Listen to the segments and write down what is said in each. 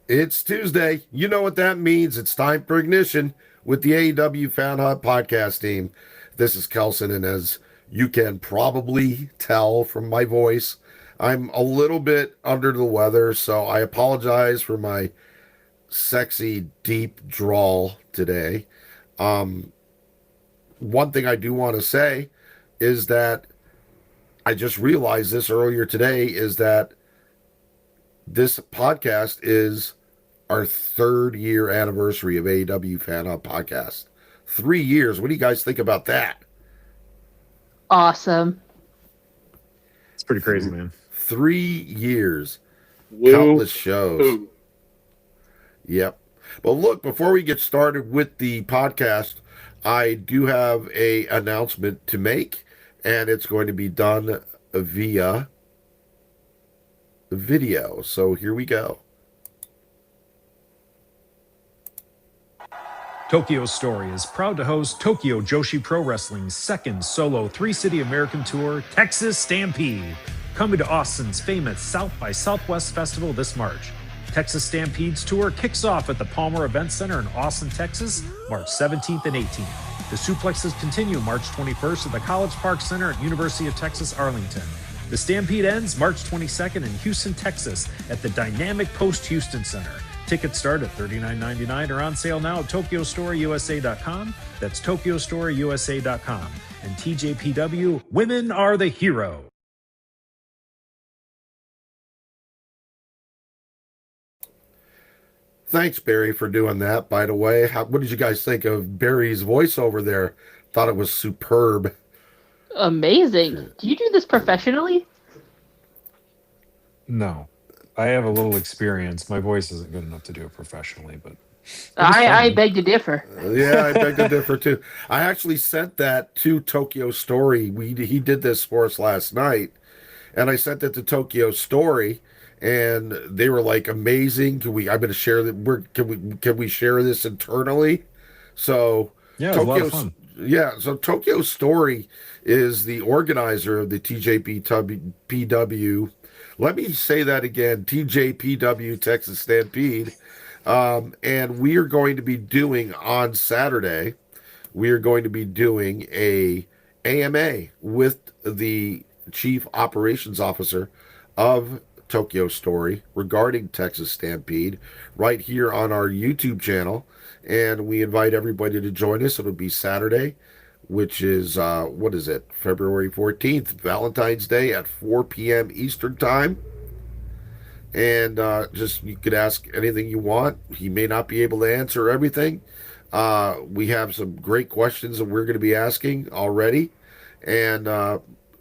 It's Tuesday. You know what that means. It's time for ignition with the AEW Fan Hub podcast team. This is Kelson, and as you can probably tell from my voice, I'm a little bit under the weather, so I apologize for my sexy, deep drawl today. Um, One thing I do want to say is that I just realized this earlier today is that this podcast is our third year anniversary of AEW Fan Hub podcast. 3 years. What do you guys think about that? Awesome. It's pretty crazy, Th- man. 3 years, Woo countless shows. hoo. Yep. But look, before we get started with the podcast, I do have a announcement to make, and it's going to be done via video. So here we go. Tokyo Story is proud to host Tokyo Joshi Pro Wrestling's second solo three-city American tour, Texas Stampede, coming to Austin's famous South by Southwest Festival this March. Texas Stampede's tour kicks off at the Palmer Event Center in Austin, Texas, March 17th and 18th. The suplexes continue March 21st at the College Park Center at University of Texas, Arlington. The Stampede ends March 22nd in Houston, Texas at the dynamic Post Houston Center. Tickets start at $39.99 or on sale now at TokyoStoryUSA.com. That's TokyoStoryUSA.com. And TJPW, Women Are the Hero. Thanks, Barry, for doing that. By the way, what did you guys think of Barry's voiceover there? Thought it was superb. Amazing. Do you do this professionally? No, I have a little experience. My voice isn't good enough to do it professionally, but I beg to differ. Yeah, I beg to differ too. I actually sent that to Tokyo Story. He did this for us last night, and I sent it to Tokyo Story, and they were like, "Amazing! Can we? I'm going to share that. Can we share this internally?" So yeah, it was a lot of Tokyo, fun. yeah. So Tokyo Story is the organizer of the TJPW. Let me say that again: TJPW Texas Stampede. And we are going to be doing on Saturday, we are going to be doing a AMA with the chief operations officer of Tokyo Story regarding Texas Stampede right here on our YouTube channel. And we invite everybody to join us. It'll be Saturday, which is, what is it? February 14th, Valentine's Day at 4 p.m. Eastern Time. And just you could ask anything you want. He may not be able to answer everything. We have some great questions that we're going to be asking already, and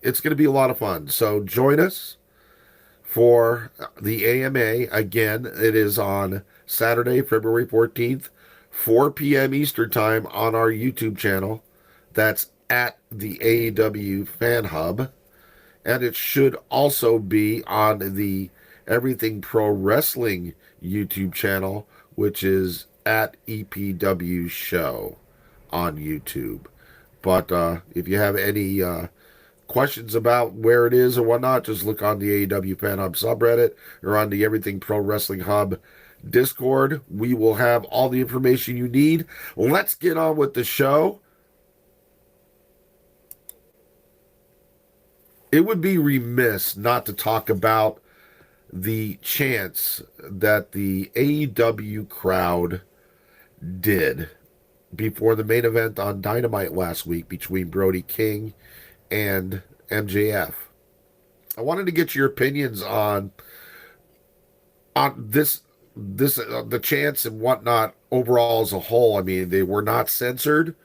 it's going to be a lot of fun. So join us for the AMA. Again, it is on Saturday, February 14th, 4 p.m. Eastern Time on our YouTube channel. That's at the AEW Fan Hub. And it should also be on the Everything Pro Wrestling YouTube channel, which is at EPW Show on YouTube. But if you have any questions about where it is or whatnot, just look on the AEW Fan Hub subreddit or on the Everything Pro Wrestling Hub Discord. We will have all the information you need. Let's get on with the show. It would be remiss not to talk about the chants that the AEW crowd did before the main event on Dynamite last week between Brody King and MJF. I wanted to get your opinions on this the chants and whatnot overall as a whole. I mean, they were not censored.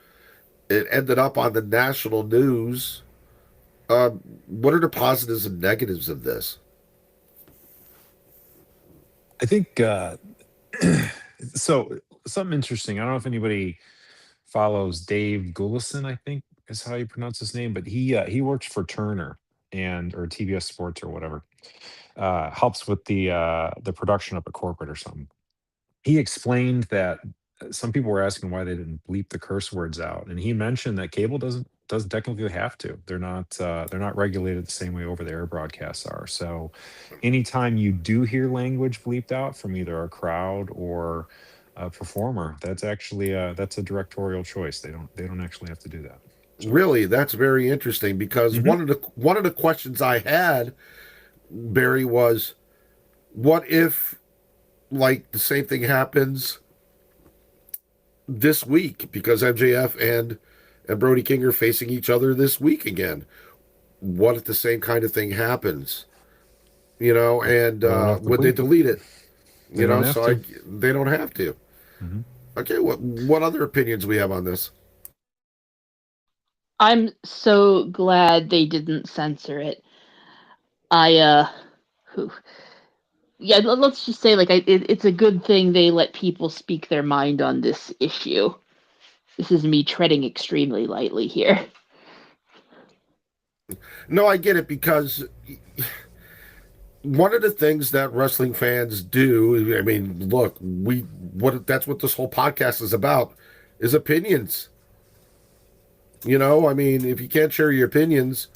It ended up on the national news. What are the positives and negatives of this? I think so. Something interesting. I don't know if anybody follows Dave Gullison, I think is how you pronounce his name, but he works for Turner and or TBS Sports or whatever. Helps with the production up at corporate or something. He explained that some people were asking why they didn't bleep the curse words out, and he mentioned that cable doesn't doesn't technically have to. They're not regulated the same way over the air broadcasts are. So anytime you do hear language bleeped out from either a crowd or a performer, that's actually that's a directorial choice. They don't actually have to do that. So Really, that's very interesting because Mhm. one of the questions I had, Barry, was what if like the same thing happens this week because MJF and Brody King are facing each other this week again. What if the same kind of thing happens? And They don't have to would they bleep it. delete it? They don't have So to. they don't have to. Mhm. Okay, what other opinions we have on this? I'm so glad they didn't censor it. Whew. Yeah, let's just say it's a good thing they let people speak their mind on this issue. This is me treading extremely lightly here. No, I get it because one of the things that wrestling fans do, I mean, look, that's what this whole podcast is about, is opinions. I mean, if you can't share your opinions,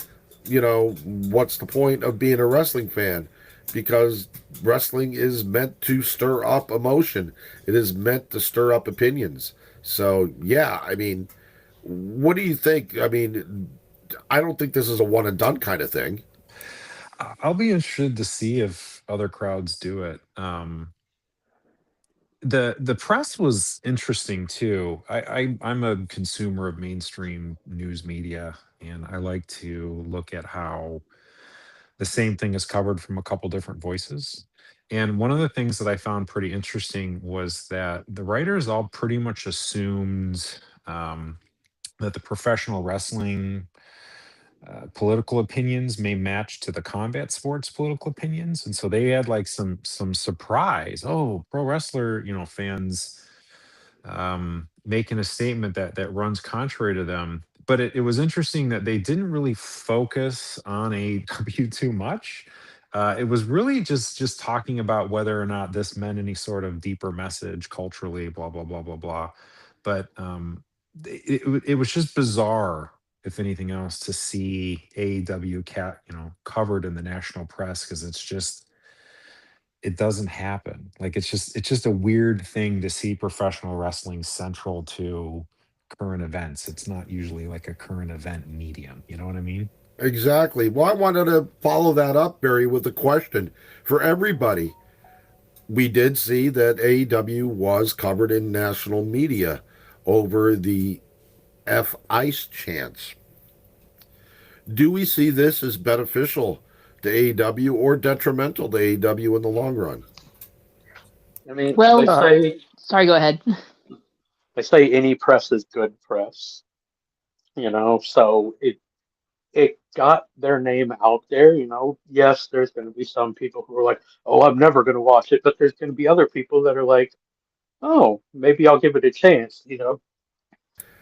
what's the point of being a wrestling fan? Because wrestling is meant to stir up emotion. It is meant to stir up opinions. So, yeah, I mean, what do you think? I mean, I don't think this is a one and done kind of thing. I'll be interested to see if other crowds do it. The press was interesting too. I'm a consumer of mainstream news media, and I like to look at how the same thing is covered from a couple different voices. And one of the things that I found pretty interesting was that the writers all pretty much assumed um, that the professional wrestling political opinions may match to the combat sports political opinions, and so they had like some surprise. Oh, pro wrestler, fans making a statement that runs contrary to them. But it was interesting that they didn't really focus on AEW too much. It was really just talking about whether or not this meant any sort of deeper message culturally, blah blah blah blah blah. But it was just bizarre, if anything else, to see AEW covered in the national press because it doesn't happen. Like it's just a weird thing to see professional wrestling central to current events. It's not usually like a current event medium. You know what I mean? Exactly. Well, I wanted to follow that up, Barry, with a question for everybody. We did see that AEW was covered in national media over the F Ice chants. Do we see this as beneficial to AEW or detrimental to AEW in the long run? I mean, Well, sorry, go ahead. they say any press is good press, so it got their name out there, Yes, there's going to be some people who are like, "Oh, I'm never going to watch it," but there's going to be other people that are like, "Oh, maybe I'll give it a chance,"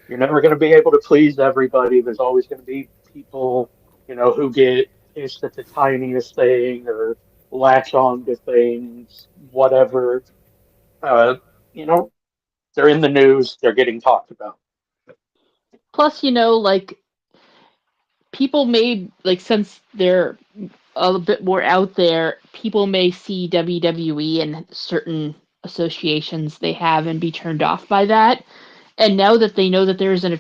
You're never going to be able to please everybody. There's always going to be people, who get pissed at the tiniest thing or latch on to things, whatever. Uh, you know, they're in the news, they're getting talked about. Plus, people may since they're a bit more out there, people may see WWE and certain associations they have and be turned off by that. And now that they know that there is an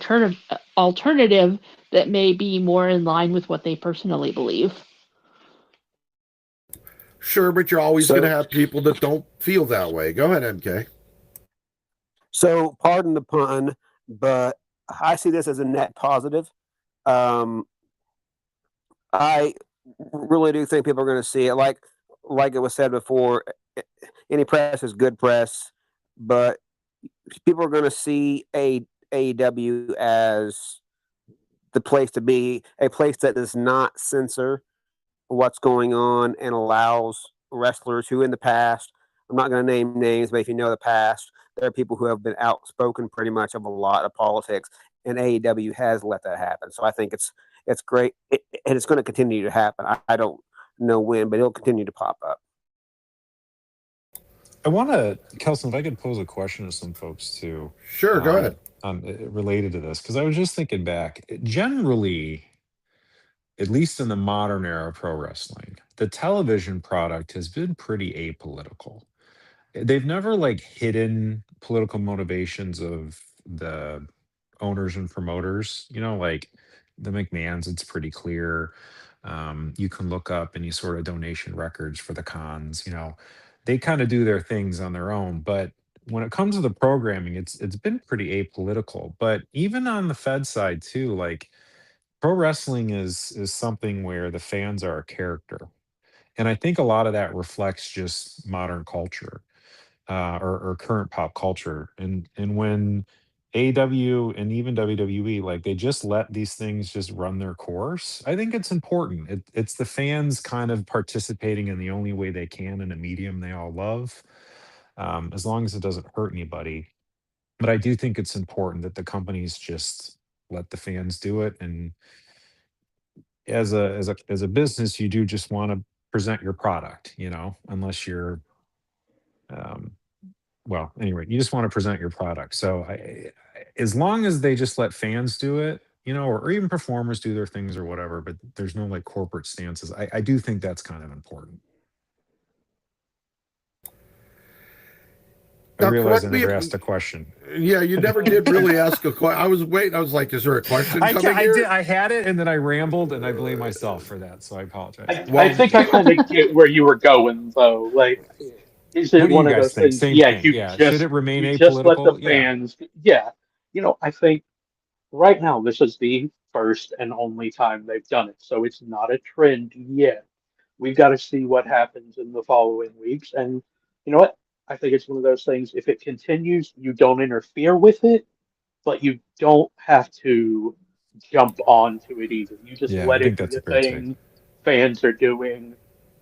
alternative that may be more in line with what they personally believe. Sure, but you're always going to So, have people that don't feel that way. Go ahead, MK. so pardon the pun, but I see this as a net positive. Um, I really do think people are going to see it. Like it was said before, any press is good press, but people are going to see AEW as the place to be, a place that does not censor what's going on and allows wrestlers who in the past, I'm not going to name names, but if you know the past, there are people who have been outspoken pretty much of a lot of politics, and AEW has let that happen. So I think it's great, and it's going to continue to happen. I don't know when, but it'll continue to pop up. I want to, Kelson, if I could pose a question to some folks too, Sure, go ahead. related to this, because I was just thinking back. Generally, at least in the modern era of pro wrestling, the television product has been pretty apolitical. They've never like hidden political motivations of the owners and promoters. Like the McMahons, it's pretty clear. You can look up any sort of donation records for the cons. They kind of do their things on their own. But when it comes to the programming, it's been pretty apolitical. But even on the Fed side too, like pro wrestling is something where the fans are a character, and I think a lot of that reflects just modern culture, or current pop culture. And when AW and even WWE, like they just let these things just run their course, I think it's important. It's the fans kind of participating in the only way they can in a medium they all love, as long as it doesn't hurt anybody. But I do think it's important that the companies just let the fans do it. And as a business, you do just want to present your product, unless you're, um, well, anyway, you just want to present your product. So as long as they just let fans do it, or even performers do their things or whatever, but there's no like corporate stances. I do think that's kind of important. I Now, realize I correct me never if. asked a question. Yeah, you never did really ask a question. I was waiting. I was like, "Is there a question coming I did. here?" I had it, and then I rambled, and I blame myself for that. So I apologize. I Well, think I kind of get where you were going though. Like, is What it do you one of guys those think? things? Same Yeah, thing. Yeah. Should it remain you just let the apolitical? Yeah. fans. Yeah, I think right now this is the first and only time they've done it, so it's not a trend yet. We've got to see what happens in the following weeks, and you know what? I think it's one of those things. If it continues, you don't interfere with it, but you don't have to jump onto it either. You just Yeah. I let think it be that's a a fair take. thing fans are doing.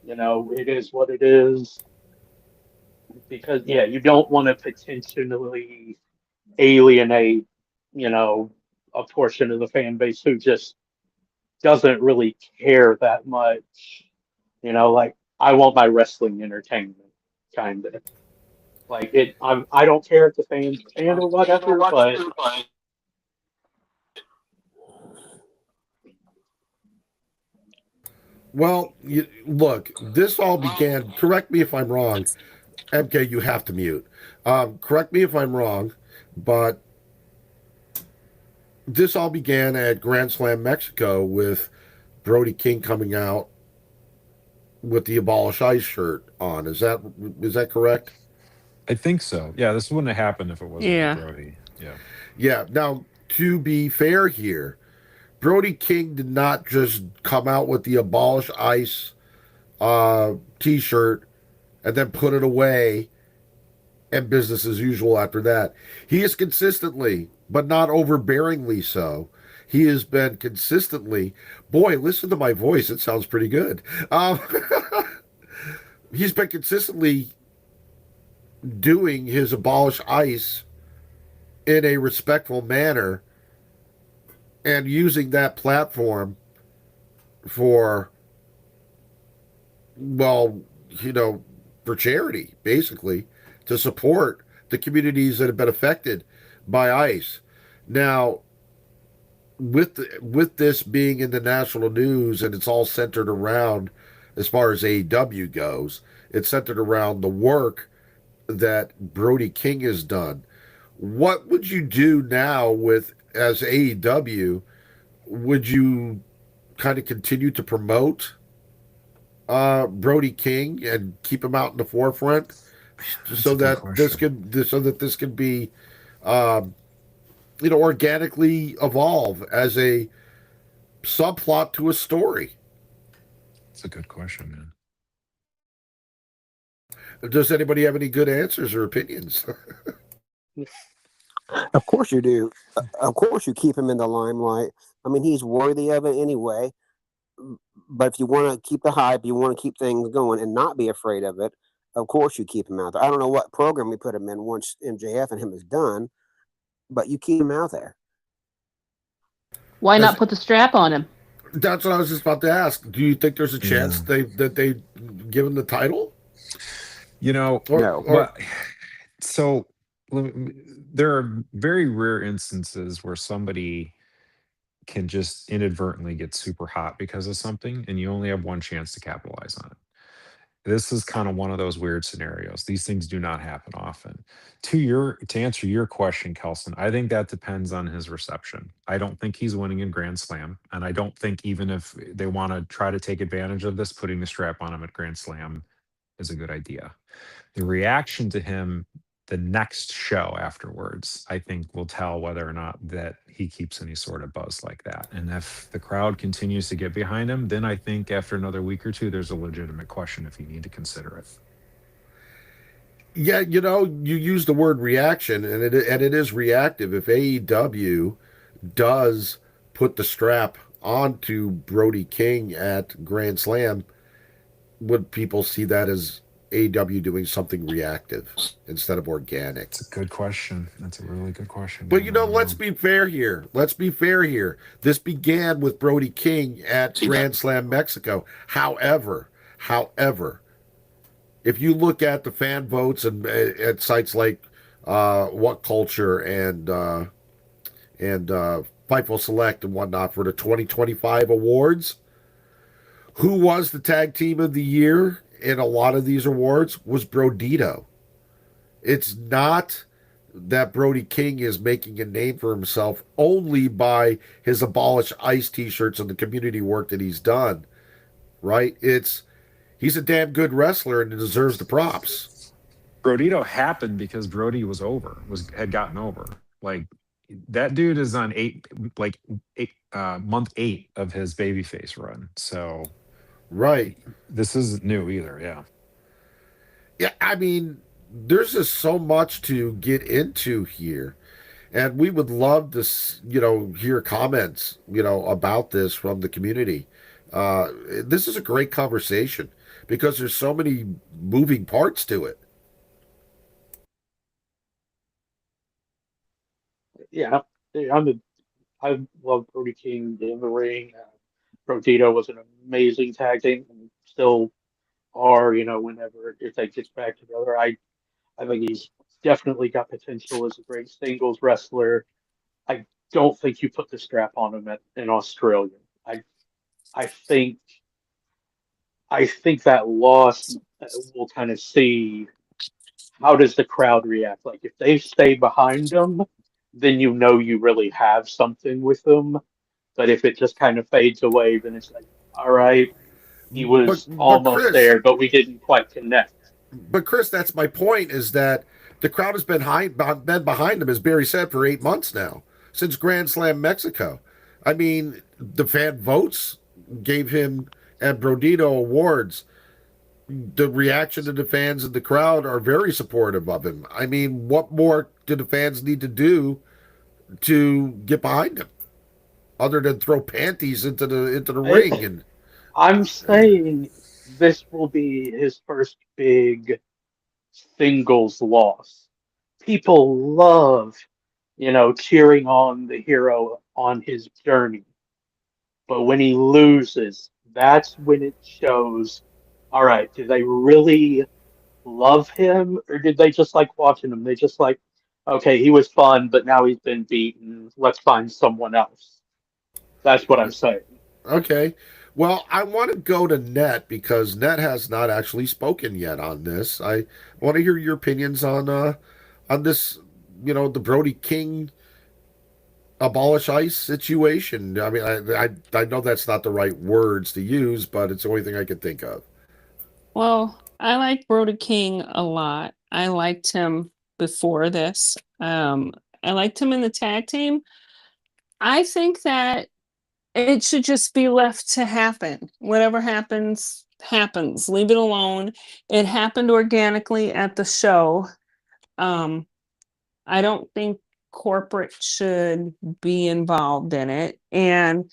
It is what it is. Because, yeah, you don't want to potentially alienate, you know, a portion of the fan base who just doesn't really care that much. Like I want my wrestling entertainment, kind of. Like I don't care if the fans fan or whatever, but well, look, this all began. Correct me if I'm wrong. MK, you have to mute. Correct me if I'm wrong, but this all began at Grand Slam Mexico with Brody King coming out with the Abolish Ice shirt on. Is that correct? I think so. Yeah. This wouldn't have happened if it wasn't for Yeah. Brody. Yeah. Yeah. Now, to be fair here, Brody King did not just come out with the Abolish Ice T-shirt and then put it away and business as usual after that. He is consistently, but not overbearingly so. He has been consistently. Boy, listen to my voice; it sounds pretty good. Um, he's been consistently doing his Abolish Ice in a respectful manner and using that platform for, well, you know, for charity, basically, to support the communities that have been affected by ICE. Now, with this being in the national news and it's all centered around, as far as AEW goes, it's centered around the work that Brody King has done. What would you do now with as AEW? Would you kind of continue to promote Brody King and keep him out in the forefront, That's a good question. so that this could be, um, organically evolve as a subplot to a story? That's a good question, man. Does anybody have any good answers or opinions? Of course you do. Of course you keep him in the limelight. I mean, he's worthy of it anyway. But if you want to keep the hype, you want to keep things going and not be afraid of it, of course you keep him out there. I don't know what program we put him in once MJF and him is done, but you keep him out there. Why Does- not put the strap on him? That's what I was just about to ask. Do you think there's a chance Yeah. that they give him the title? You know, No. well, so there are very rare instances where somebody can just inadvertently get super hot because of something, and you only have one chance to capitalize on it. This is kind of one of those weird scenarios. These things do not happen often. To answer your question, Kelson, I think that depends on his reception. I don't think he's winning in Grand Slam, and I don't think even if they want to try to take advantage of this, putting the strap on him at Grand Slam is a good idea. The reaction to him the next show afterwards, I think, will tell whether or not that he keeps any sort of buzz like that. And if the crowd continues to get behind him, then I think after another week or two, there's a legitimate question if you need to consider it. Yeah, you use the word reaction, and it is reactive. If AEW does put the strap onto Brody King at Grand Slam, would people see that as AEW doing something reactive instead of organic? It's a good question. That's a really good question. But Man. I don't let's know. be fair here. Let's be fair here. This began with Brody King at Grand Slam Mexico. However, if you look at the fan votes and at sites like What Culture and Fightful Select and whatnot for the 2025 awards, who was the tag team of the year in a lot of these awards was Brodito. It's not that Brody King is making a name for himself only by his Abolish Ice t-shirts and the community work that he's done, right? He's a damn good wrestler and deserves the props. Brodito happened because Brody had gotten over. Like that dude is on month 8 of his babyface run. So Right. this isn't new either. Yeah. Yeah, I mean, there's just so much to get into here. And we would love to, hear comments, about this from the community. This is a great conversation because there's so many moving parts to it. Yeah, I love Brody King in the ring. Prodito was an amazing tag team and still are, whenever if they get back together. I think he's definitely got potential as a great singles wrestler. I don't think you put the strap on him in Australia. I I think I think that loss will kind of see how does the crowd react. Like if they stay behind him, then you really have something with them. But if it just kind of fades away, then it's like, all right, he But was but almost Chris, there, but we didn't quite connect. that's my point is that the crowd has been behind him, as Barry said, for 8 months now, since Grand Slam Mexico. I mean, the fan votes gave him and Brodito awards. The reaction to the fans and the crowd are very supportive of him. I mean, what more do the fans need to do to get behind him other than throw panties into the ring? I, And I'm saying this will be his first big singles loss. People love, cheering on the hero on his journey. But when he loses, that's when it shows, all right, do they really love him or did they just like watching him? They just like, okay, he was fun, but now he's been beaten. Let's find someone else. That's what I'm saying. okay, well, I want to go to Net because Net has not actually spoken yet on this. I want to hear your opinions on this. The Brody King abolish ice situation. I mean, I know that's not the right words to use, but it's the only thing I could think of. Well, I like Brody King a lot. I liked him before this. I liked him in the tag team. I think that it should just be left to happen. Whatever happens, happens. Leave it alone. It happened organically at the show. Um, I don't think corporate should be involved in it. And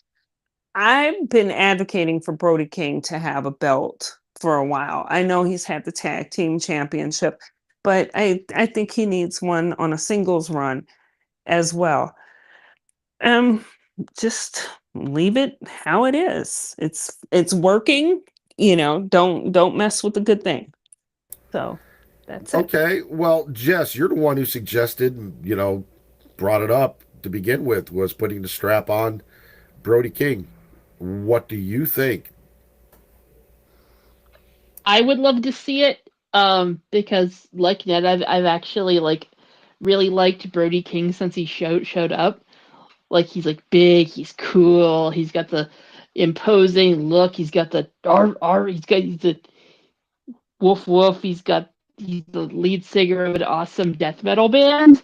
I've been advocating for Brody King to have a belt for a while. I know he's had the tag team championship, but I think he needs one on a singles run as well. Um, just leave it how it is. It's working, don't mess with the good thing. So That's it. Okay, well, Jess, you're the one who suggested, brought it up to begin with, was putting the strap on Brody King. What do you think? I would love to see it, because like Ned, I've actually like really liked Brody King since he showed up. Like he's like big, he's cool, he's got the imposing look, he's got the he's the woof woof, he's the lead singer of an awesome death metal band.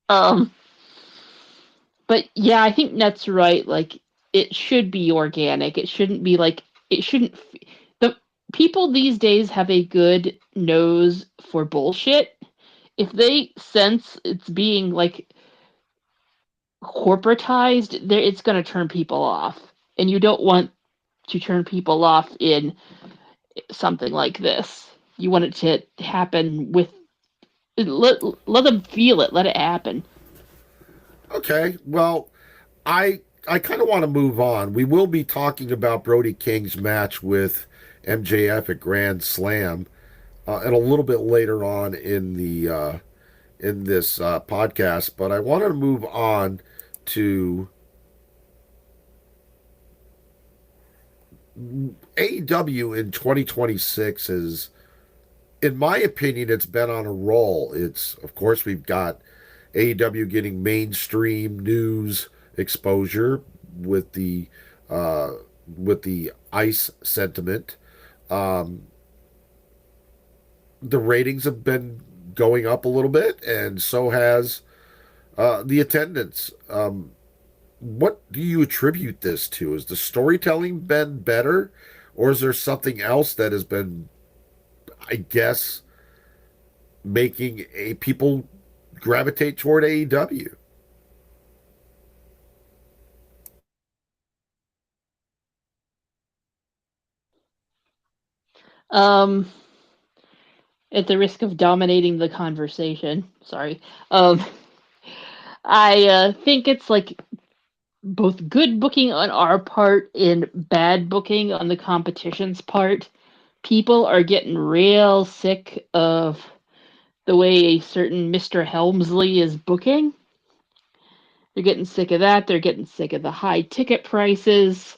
Um, but yeah, I think Net's right. Like it should be organic. It shouldn't be like it shouldn't. The people these days have a good nose for bullshit. If they sense it's being like corporatized, there it's going to turn people off, and you don't want to turn people off in something like this. You want it to happen with let them feel it. Let it happen. Okay, well, I kind of want to move on. We will be talking about Brody King's match with MJF at Grand Slam, and a little bit later on in this podcast. But I wanted to move on to AEW in 2026 is, in my opinion, it's been on a roll. It's, of course, we've got AEW getting mainstream news exposure with the uh, ice sentiment. Um, the ratings have been going up a little bit, and so has the attendance. What do you attribute this to? Has the storytelling been better, or is there something else that has been, I guess, making a people gravitate toward AEW? Um, at the risk of dominating the conversation, sorry. Um, I think it's like both good booking on our part and bad booking on the competition's part. People are getting real sick of the way a certain Mr. Helmsley is booking. They're getting sick of that. They're getting sick of the high ticket prices.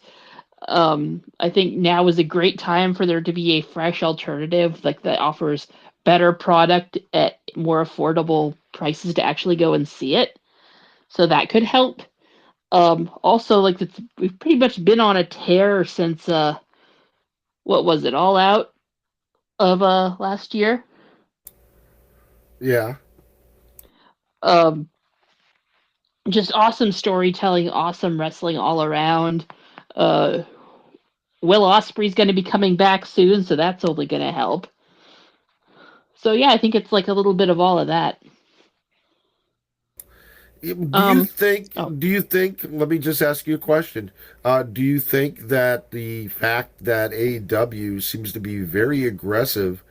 I think now is a great time for there to be a fresh alternative like that offers better product at more affordable prices to actually go and see it. So that could help. Also, like we've pretty much been on a tear since what was it, All Out of last year. Yeah. Um, just awesome storytelling, awesome wrestling all around. Uh, Will Ospreay's going to be coming back soon, so that's only going to help. So yeah, I think it's like a little bit of all of that. Um, oh, Do you think, let me just ask you a question. Do you think that the fact that AEW seems to be very aggressive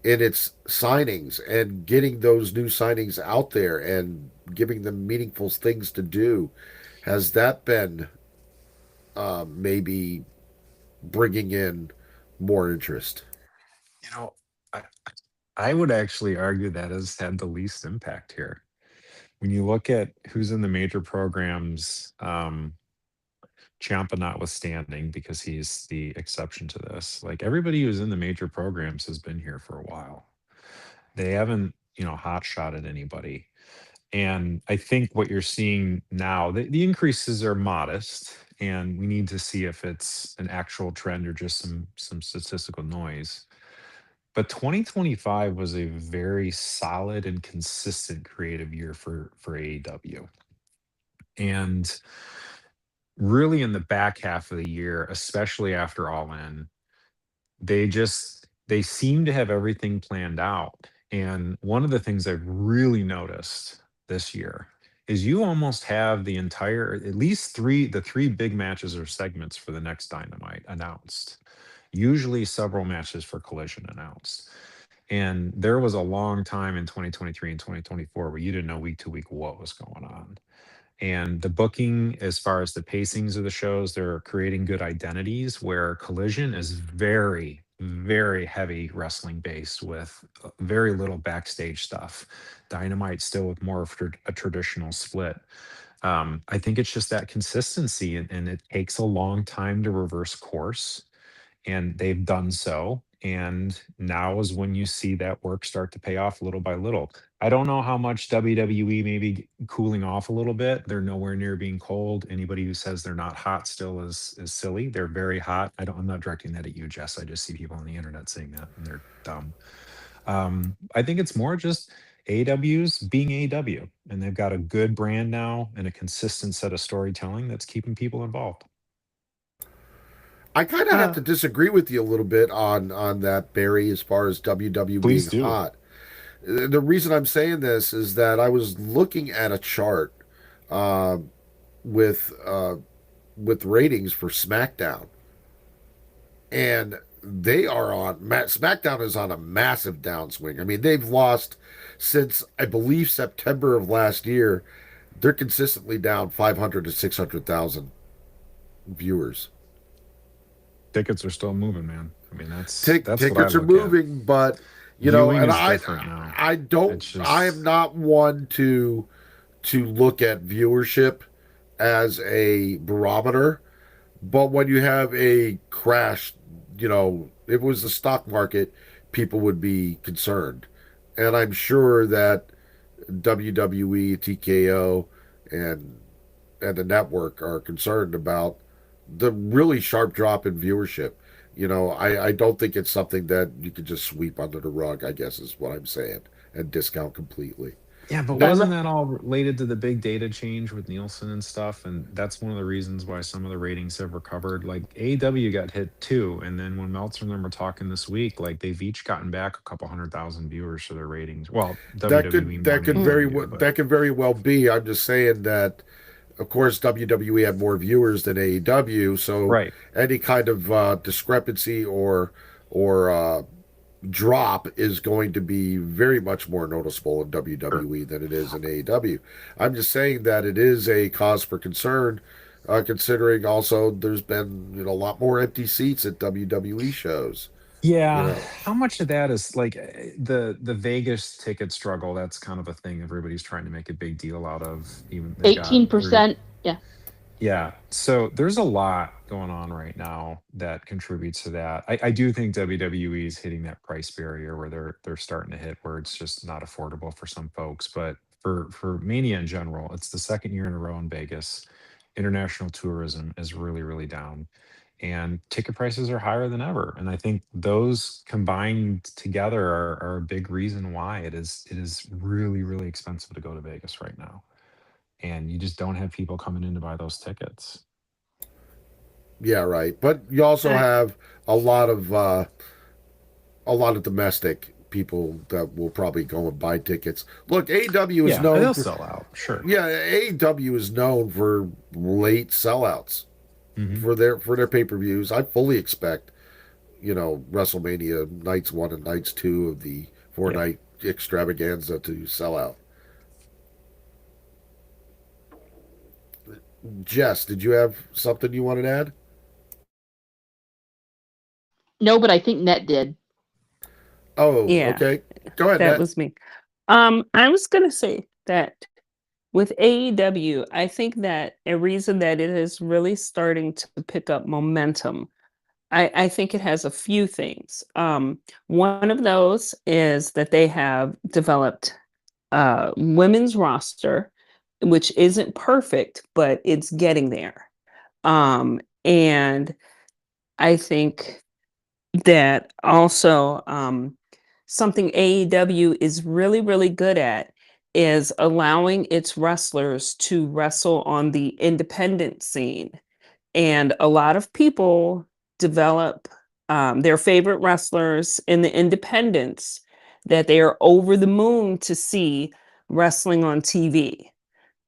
in its signings and getting those new signings out there and giving them meaningful things to do, has that been maybe bringing in more interest? You know, I, I would actually argue that has had the least impact here. When you look at who's in the major programs, Ciampa notwithstanding, because he's the exception to this, like everybody who's in the major programs has been here for a while. They haven't, hot shotted anybody. And I think what you're seeing now, the increases are modest, and we need to see if it's an actual trend or just some statistical noise. But 2025 was a very solid and consistent creative year for AEW. And really in the back half of the year, especially after All In, they seem to have everything planned out. And one of the things I've really noticed this year is you almost have the entire, at least the three big matches or segments for the next Dynamite announced. Usually several matches for Collision announced. And there was a long time in 2023 and 2024 where you didn't know week to week what was going on. And the booking, as far as the pacings of the shows, they're creating good identities where Collision is very very heavy wrestling based with very little backstage stuff. Dynamite still with more of a traditional split. I think it's just that consistency, and it takes a long time to reverse course, and they've done so. And now is when you see that work start to pay off little by little. I don't know how much WWE may be cooling off a little bit. They're nowhere near being cold. Anybody who says they're not hot still is silly. They're very hot. I'm not directing that at you, Jess. I just see people on the internet saying that, and they're dumb. I think it's more just AW's being AW, and they've got a good brand now and a consistent set of storytelling that's keeping people involved. I kind of have to Oh, disagree with you a little bit on that, Barry, as far as WW Please being do. hot. The reason I'm saying this is that I was looking at a chart uh, with with ratings for SmackDown, and they are on SmackDown is on a massive downswing. I mean, they've lost since I believe September of last year. They're consistently down 500 to 600,000 viewers. Tickets are still moving, man. I mean, that's what I Tickets are look at. moving, but Viewing and is different now. I don't, It's I am just not one to look at viewership as a barometer. But when you have a crash, if it was the stock market, people would be concerned. And I'm sure that WWE, TKO, and and the network are concerned about the really sharp drop in viewership. I don't think it's something that you could just sweep under the rug, I guess is what I'm saying, and discount completely. yeah, but That, wasn't that all related to the big data change with Nielsen and stuff? And that's one of the reasons why some of the ratings have recovered. Like AEW got hit too, and then when Meltzer and them were talking this week, like they've each gotten back a couple 100,000 viewers for their ratings. Well, WWE more than AEW, but that could very well be. I'm just saying that, of course, WWE had more viewers than AEW, so right. any kind of discrepancy or drop is going to be very much more noticeable in Sure. WWE than it is in AEW. I'm just saying that it is a cause for concern, considering also there's been a lot more empty seats at WWE shows. You Yeah, know, how much of that is like the Vegas ticket struggle? That's kind of a thing everybody's trying to make a big deal out of. Even they've got they're 18%. Yeah. yeah. So there's a lot going on right now that contributes to that. I do think WWE is hitting that price barrier where they're starting to hit where it's just not affordable for some folks. But for Mania in general, it's the second year in a row in Vegas. International tourism is really, really down. And ticket prices are higher than ever. And I think those combined together are a big reason why it is really, really expensive to go to Vegas right now, and you just don't have people coming in to buy those tickets. yeah, right. But you also I, have a lot of uh, a lot of domestic people that will probably go and buy tickets. Look, AEW is Yeah, known they'll for sell out, sure. yeah, AEW is known for late sellouts Hmm. for their pay-per-views. I fully expect, WrestleMania nights 1 and nights 2 of the Yeah. four-night extravaganza to sell out. Jess, did you have something you wanted to add? No, but I think Net did. Oh, yeah, okay. Go ahead, that Nat. was me. I was gonna say that with AEW, I think that a reason that it is really starting to pick up momentum, I think it has a few things. One of those is that they have developed a women's roster, which isn't perfect, but it's getting there. And I think that also something AEW is really, really good at is allowing its wrestlers to wrestle on the independent scene. And a lot of people develop their favorite wrestlers in the independents that they are over the moon to see wrestling on TV.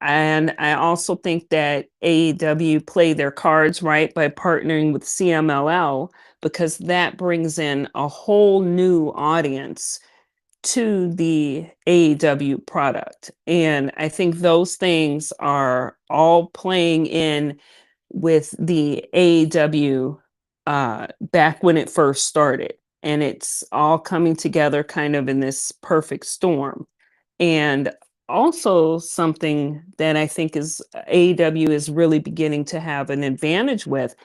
And I also think that AEW play their cards right by partnering with CMLL because that brings in a whole new audience to the AEW product. And I think those things are all playing in with the AEW back when it first started. And it's all coming together kind of in this perfect storm. And also something that I think is AEW is really beginning to have an advantage with.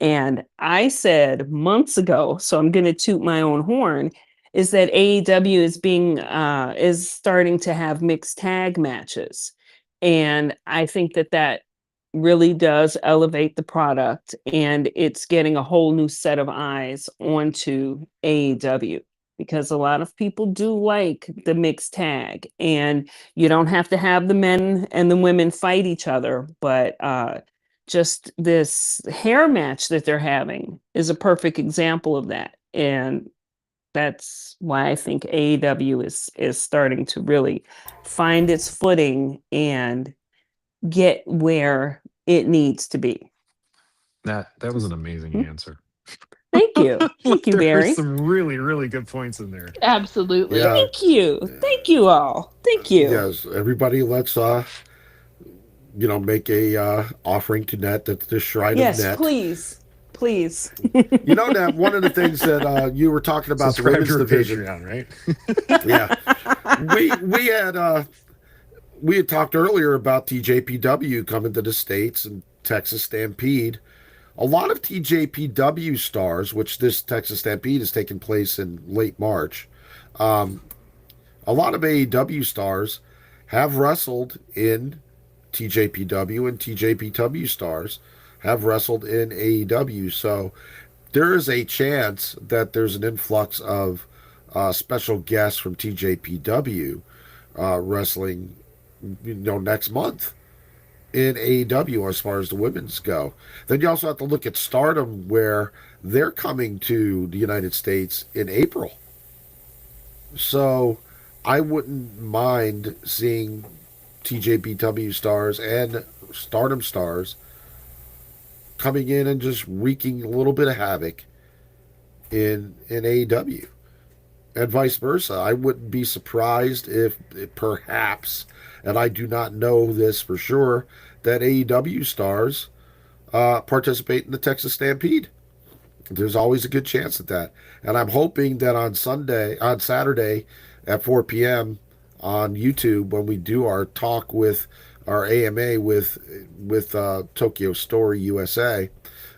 And I said months ago, so I'm going to toot my own horn, is that AEW is starting to have mixed tag matches. And I think that really does elevate the product, and it's getting a whole new set of eyes onto AEW, because a lot of people do like the mixed tag, and you don't have to have the men and the women fight each other, but just this hair match that they're having is a perfect example of that. And that's why I think AEW is starting to really find its footing and get where it needs to be. That was an amazing answer. Thank you. Thank you, There were Barry. some really, really good points in there. Absolutely. Yeah. Thank you. Thank you all. Thank you. Yes, everybody, let's make a offering to Net. That's the Shrine of Yes, Net. please. Please. Net, one of the things that you were talking about the Subscribe women's to our division. Patreon, right? Yeah. We had talked earlier about TJPW coming to the States and Texas Stampede. A lot of TJPW stars, which this Texas Stampede is taking place in late March, a lot of AEW stars have wrestled in TJPW, and TJPW stars have wrestled in AEW. So there is a chance that there's an influx of special guests from TJPW wrestling, next month in AEW as far as the women's go. Then you also have to look at Stardom, where they're coming to the United States in April. So I wouldn't mind seeing TJPW stars and Stardom stars coming in and just wreaking a little bit of havoc in AEW. And vice versa. I wouldn't be surprised if perhaps, and I do not know this for sure, that AEW stars participate in the Texas Stampede. There's always a good chance at that. And I'm hoping that on Saturday at 4 p.m. on YouTube, when we do our talk with our AMA with Tokyo Story USA,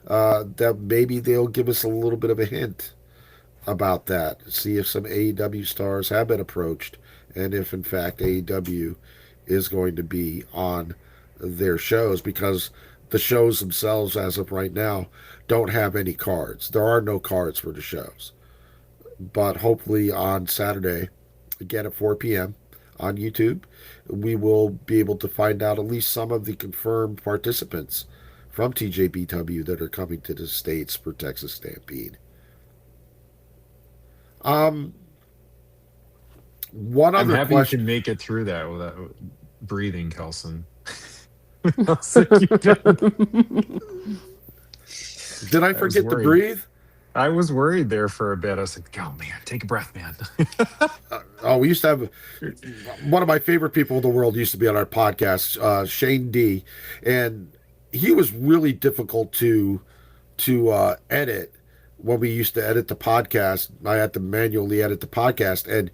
that maybe they'll give us a little bit of a hint about that. See if some AEW stars have been approached, and if in fact AEW is going to be on their shows, because the shows themselves, as of right now, don't have any cards. There are no cards for the shows. But hopefully on Saturday, again at 4 p.m. on YouTube, we will be able to find out at least some of the confirmed participants from TJPW that are coming to the States for Texas Stampede. One I'm other happy question. you can make it through that without breathing, Kelson. Did I forget to breathe? I was worried there for a bit. I was like, oh man, take a breath, man. We used to have one of my favorite people in the world used to be on our podcast, Shane D, and he was really difficult to edit when we used to edit the podcast. I had to manually edit the podcast, and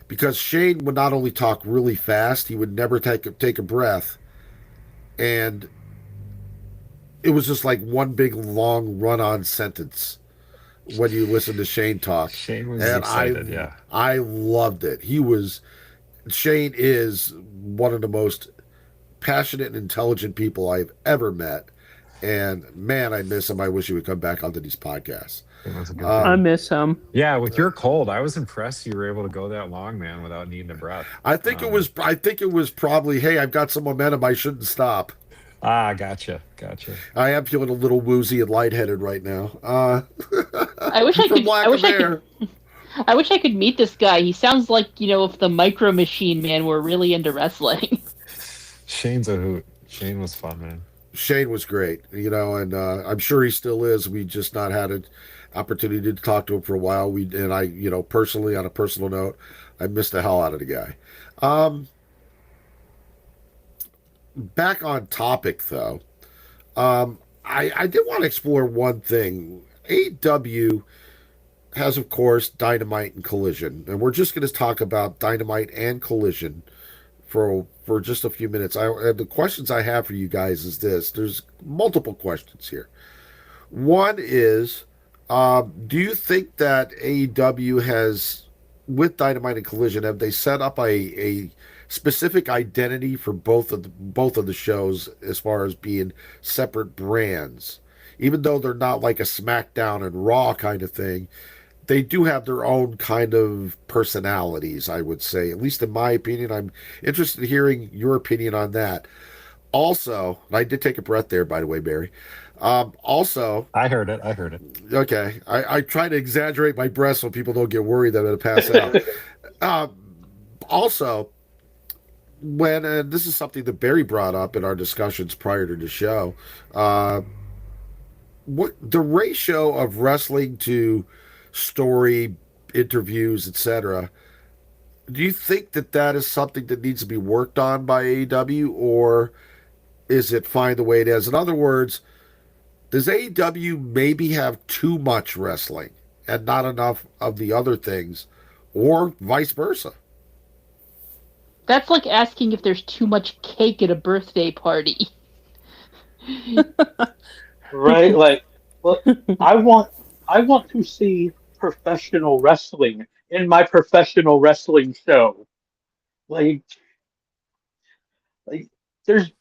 because Shane would not only talk really fast, he would never take a breath, and it was just like one big long run-on sentence when you listen to Shane talk. Shane was and excited, yeah. I loved it. Shane is one of the most passionate and intelligent people I've ever met. And man, I miss him. I wish he would come back onto these podcasts. I miss him. Yeah, with your cold, I was impressed you were able to go that long, man, without needing a breath. I think it was probably, hey, I've got some momentum. I shouldn't stop. Gotcha. I am feeling a little woozy and lightheaded right now. I wish I could. I wish I could meet this guy. He sounds like, if the Micro Machine Man were really into wrestling. Shane's a hoot. Shane was fun, man. Shane was great, and I'm sure he still is. We just not had an opportunity to talk to him for a while. Personally, on a personal note, I missed the hell out of the guy. Back on topic, though, I did want to explore one thing. AEW has, of course, Dynamite and Collision, and we're just going to talk about Dynamite and Collision for just a few minutes. The questions I have for you guys is this: there's multiple questions here. One is, do you think that AEW has, with Dynamite and Collision, have they set up a specific identity for both of the shows as far as being separate brands? Even though they're not like a SmackDown and Raw kind of thing, they do have their own kind of personalities, I would say, at least in my opinion. I'm interested in hearing your opinion on that. Also, and I did take a breath there, by the way, Barry. Also, I heard it. I heard it. okay, I try to exaggerate my breath so people don't get worried that I'm going to pass out. Um, Also, when and this is something that Barry brought up in our discussions prior to the show, uh, what the ratio of wrestling to story, interviews, etc. Do you think that that is something that needs to be worked on by AEW, or is it fine the way it is? In other words, does AEW maybe have too much wrestling and not enough of the other things, or vice versa? That's like asking if there's too much cake at a birthday party. Right? Like, well, I want I want to see professional wrestling in my professional wrestling show. Like, like there's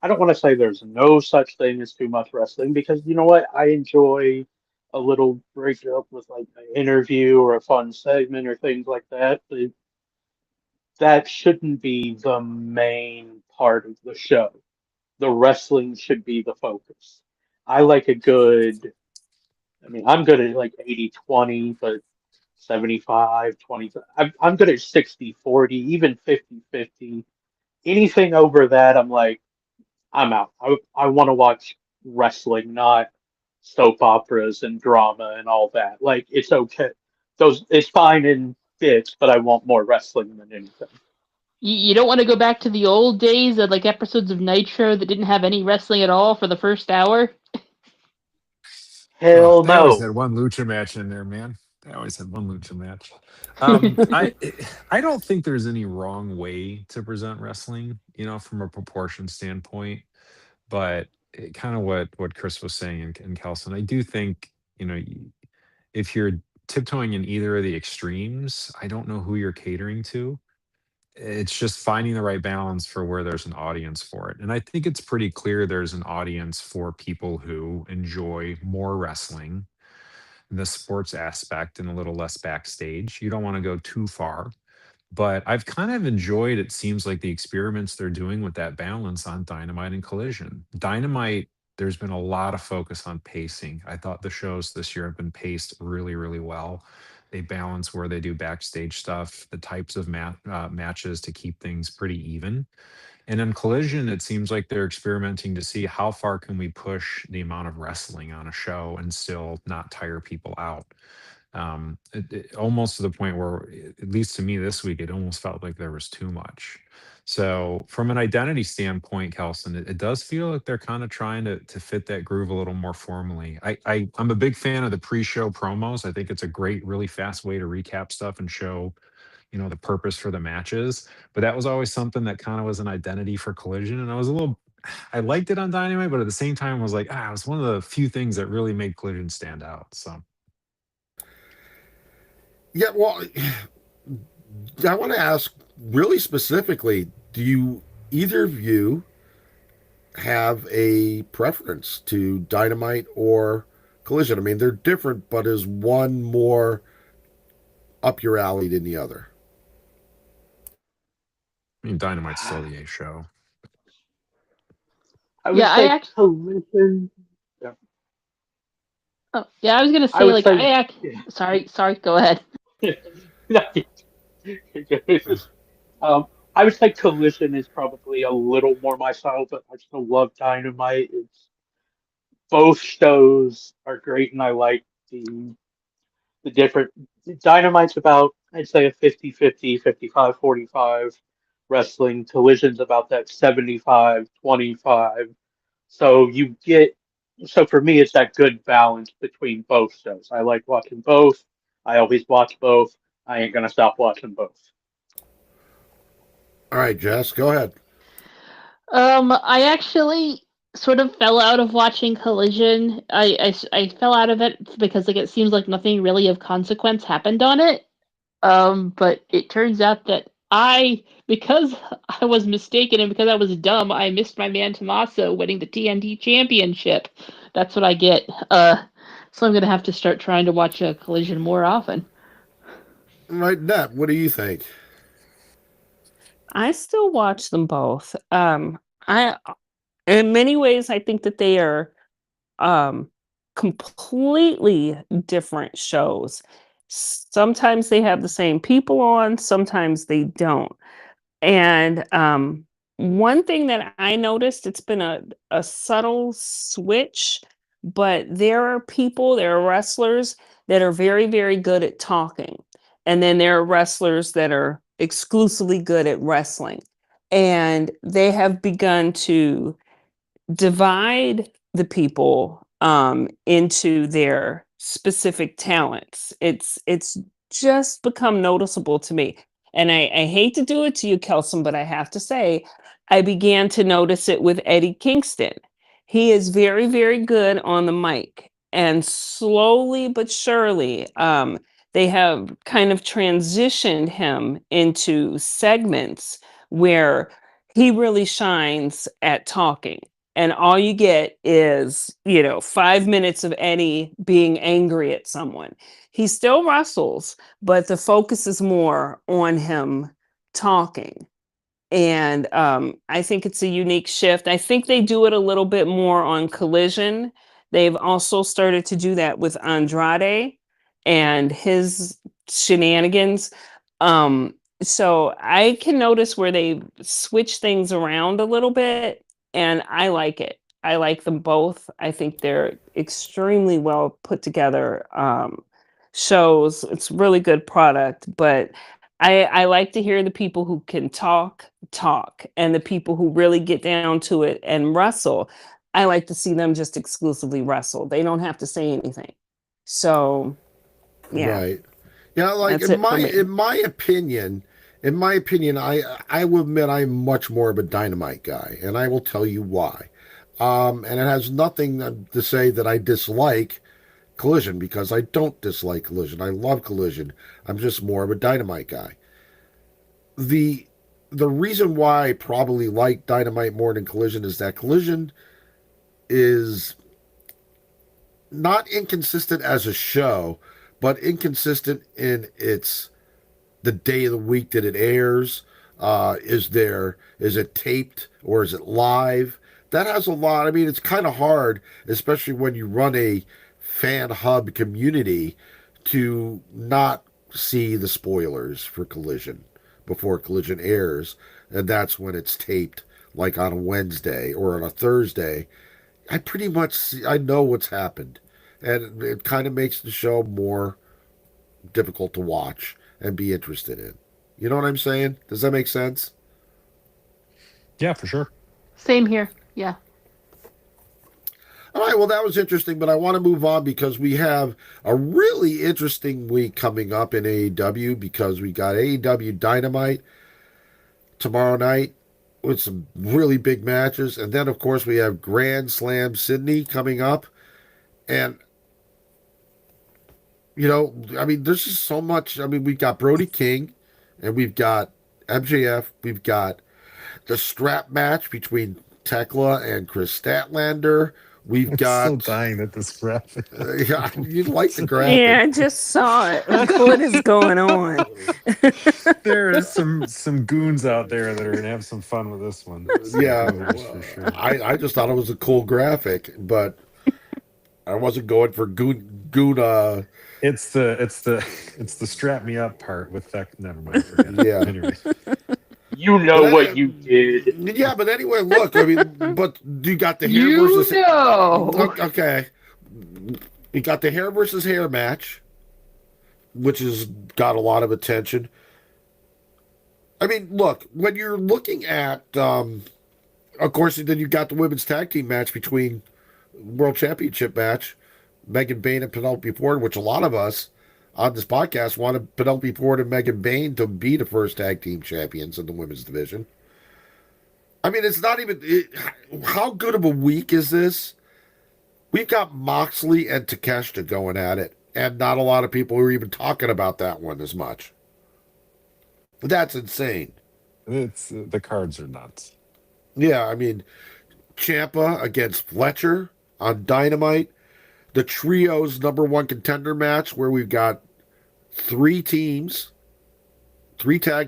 I don't want to say there's no such thing as too much wrestling because you know what? I enjoy a little break up with like an interview or a fun segment or things like that. But that shouldn't be the main part of the show. The wrestling should be the focus. I like a good, I mean, I'm good at like 80-20, but 75-20. I'm good at 60-40, even 50-50. Anything over that, I'm like, I'm out. I want to watch wrestling, not soap operas and drama and all that. Like, it's okay. It's fine in bits, but I want more wrestling than anything. You don't want to go back to the old days of like episodes of Nitro that didn't have any wrestling at all for the first hour. Oh, Hell they always no. had one lucha match in there, man. They always had one lucha match. I I don't think there's any wrong way to present wrestling, from a proportion standpoint. But kind of what Chris was saying and Kelson, I do think if you're tiptoeing in either of the extremes, I don't know who you're catering to. It's just finding the right balance for where there's an audience for it. And I think it's pretty clear there's an audience for people who enjoy more wrestling, the sports aspect, and a little less backstage. You don't want to go too far. But I've kind of enjoyed, it seems like, the experiments they're doing with that balance on Dynamite and Collision. Dynamite, there's been a lot of focus on pacing. I thought the shows this year have been paced really, really well. They balance where they do backstage stuff, the types of matches to keep things pretty even. And in Collision, it seems like they're experimenting to see how far can we push the amount of wrestling on a show and still not tire people out. Almost to the point where, at least to me this week, it almost felt like there was too much. So, from an identity standpoint, Kelson, it does feel like they're kind of trying to fit that groove a little more formally. I'm a big fan of the pre-show promos. I think it's a great, really fast way to recap stuff and show, the purpose for the matches. But that was always something that kind of was an identity for Collision, and I liked it on Dynamite, but at the same time, was like, it was one of the few things that really made Collision stand out. So. Yeah, well, I want to ask really specifically, do you either of you have a preference to Dynamite or Collision? I mean, they're different, but is one more up your alley than the other? I mean, Dynamite's still the A show. I would Yeah, I say actually. Collision. Yeah. Oh, yeah, I was gonna I say would like say. Sorry. Go ahead. um, I would say Collision is probably a little more my style, but I still love Dynamite. It's both shows are great, and I like the different. Dynamite's about, I'd say, a 50-50, 55-45 wrestling. Collision's about that 75-25. So you get So for me, it's that good balance between both shows. I like watching both. I always watch both. I ain't gonna stop watching both. All right, Jess, go ahead. I actually sort of fell out of watching Collision. I fell out of it because like it seems like nothing really of consequence happened on it. But it turns out that because I was mistaken and because I was dumb, I missed my man Tommaso winning the TNT Championship. That's what I get. So I'm gonna have to start trying to watch a Collision more often. Right, Nat, what do you think? I still watch them both. I in many ways I think that they are um completely different shows. Sometimes they have the same people on, sometimes they don't. And one thing that I noticed, it's been a subtle switch, but there are wrestlers that are very, very good at talking. And then there are wrestlers that are exclusively good at wrestling. And they have begun to divide the people into their specific talents. It's just become noticeable to me. And I hate to do it to you, Kelson, but I have to say, I began to notice it with Eddie Kingston. He is very, very good on the mic. And slowly but surely, they have kind of transitioned him into segments where he really shines at talking, and all you get is 5 minutes of Eddie being angry at someone. He still wrestles, but the focus is more on him talking. And I think it's a unique shift. I think they do it a little bit more on Collision. They've also started to do that with Andrade and his shenanigans. Um, so I can notice where they switch things around a little bit, and I like it. I like them both. I think they're extremely well put together shows. It's really good product, but I like to hear the people who can talk, and the people who really get down to it and wrestle. I like to see them just exclusively wrestle. They don't have to say anything. So, yeah, Right. Yeah, like that's it for me. in my opinion, I will admit I'm much more of a Dynamite guy, and I will tell you why. And it has nothing to say that I dislike Collision, because I don't dislike Collision. I love Collision. I'm just more of a Dynamite guy. The the reason why I probably like Dynamite more than Collision is that Collision is not inconsistent as a show, but inconsistent in its the day of the week that it airs. Is it taped or is it live? That has a lot. I mean, it's kind of hard, especially when you run a fan hub community, to not see the spoilers for Collision before Collision airs, and that's when it's taped, like on a Wednesday or on a Thursday. I pretty much I know what's happened, and it kind of makes the show more difficult to watch and be interested in. You know what I'm saying? Does that make sense? Yeah, for sure. Same here. Yeah. All right, well, that was interesting, but I want to move on because we have a really interesting week coming up in AEW, because we got AEW Dynamite tomorrow night with some really big matches. And then, of course, we have Grand Slam Sydney coming up. And, I mean, there's just so much. I mean, we've got Brody King and we've got MJF. We've got the strap match between Tekla and Chris Statlander. We've I'm still got, dying at this graphic. yeah, you like the Yeah, graphic. I just saw it. Like, what is going on? There is some goons out there that are gonna have some fun with this one. Yeah, Spoilers for sure. I just thought it was a cool graphic, but I wasn't going for goon. It's the strap me up part with that. Never mind. Forget it. Yeah. Anyway, You know But what you did. yeah, but anyway, look, I mean, but you got the hair You versus know. okay, you got the hair versus hair match, which has got a lot of attention. I mean, look, when you're looking at, of course, then you got the women's tag team match between World Championship match, Megan Bain and Penelope Ford, which a lot of us on this podcast wanted Penelope Ford and Megan Bain to be the first tag team champions in the women's division. I mean, it's not even. How good of a week is this? We've got Moxley and Takeshita going at it, and not a lot of people are even talking about that one as much. That's insane. It's the cards are nuts. Yeah, I mean, Ciampa against Fletcher on Dynamite. The trios #1 contender match where we've got three tag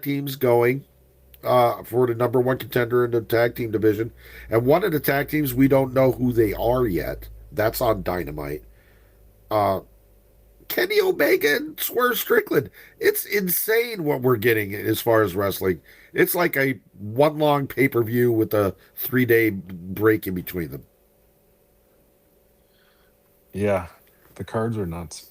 teams going for the #1 contender in the tag team division. And one of the tag teams, we don't know who they are yet. That's on Dynamite. Kenny Omega and Swerve Strickland. It's insane what we're getting as far as wrestling. It's like a one long pay-per-view with a 3-day break in between them. Yeah, the cards are nuts.